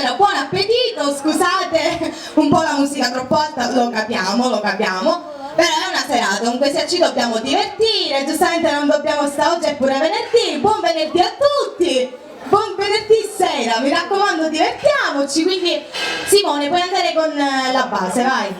Buonasera, buon appetito, scusate un po' la musica troppo alta, lo capiamo, però è una serata, comunque sia ci dobbiamo divertire, giustamente non dobbiamo stare, oggi è pure venerdì, buon venerdì a tutti, buon venerdì sera, mi raccomando divertiamoci, quindi Simone puoi andare con la base, vai.